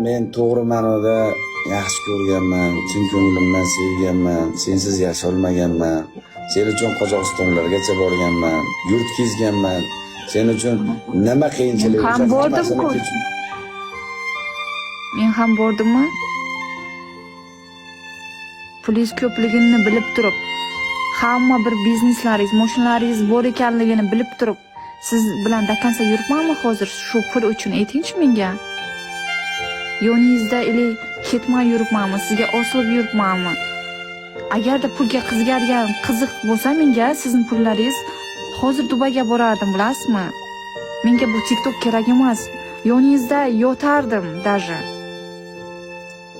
Men to'g'ri ma'noda yaxshi ko'rganman, chin ko'nglimdan sevganman, sensiz yasholmaganman. Sen uchun Qozog'istonlargacha borganman, yurt kezganman. Sen uchun nima qiyinchilik Men ham bordim-ku. Men ham bordimmi? Pulingiz ko'pligini bilib turib, hamma bir bizneslaringiz, mashinalaringiz bor ekanligini bilib turib, siz bilan dakansa yuribmanmi hozir shu pul uchun aytingchi menga. Yoningizda ili ketmay yuribmanmi, sizga osilib yuribmanmi? Agarda pulga qiziqadigan qiziq bo'lsa menga sizning pullaringiz hozir Dubayga borardim, bilasizmi? Menga bu TikTok kerak emas. Yoningizda yotardim даже.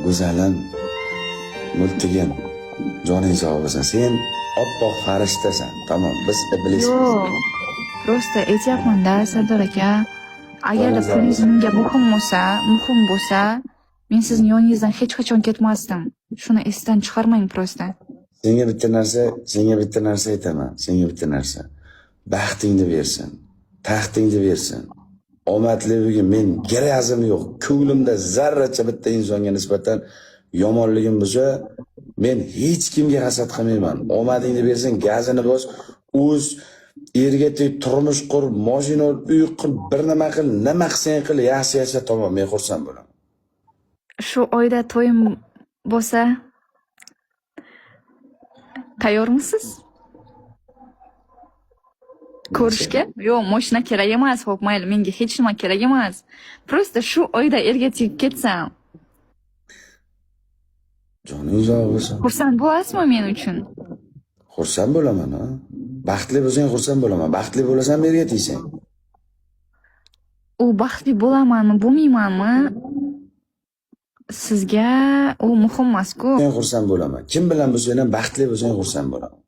Go'zalim, multigim, joning sog' bo'lsin. Sen oppoq farishtasan. Tamom, biz iblis. Yo'q. Prosta aytyapman-da, Sardor aka. Agarda pulingiz menga muhim bo'lsa, men sizning yoningizdan hech qachon ketmasdim. Shuni esdan chiqarmang prosta. Senga bitta narsa aytaman. Senga bitta narsa. Baxtingni bersin, taxtingni bersin. Omadligi men grazim yo'q. Ko'nglimda zarracha bitta insonga nisbatan yomonligim bo'lsa, men hech kimga hasad qilmayman. Omadingni bersin, gazini bos, o'z erga teg, turmush qur, mashina ol, uy qil, bir nima qil, nima qilsang qil, yaxshi yasha, tamom, men xursand bo'laman. Shu oyda to'yim bo'lsa, tayyormisiz? Ko'rishga? Yo'q, mashina kerak emas, xo'p, mayli, menga hech nima kerak emas. Prosta shu oyda erga tegib ketsam. Joning sog' bo'lsin. Xursand bo'lasizmi men uchun? Xursand bo'laman, ha. Baxtli bo'lsang xursand bo'laman. Baxtli bo'lasan, erga tegsang. U baxtli bo'lamanmi, bo'lmaymanmi? Sizga u muhim emas-ku. Men xursand bo'laman. Kim bilan bo'lsang ham baxtli bo'lsang xursand bo'laman.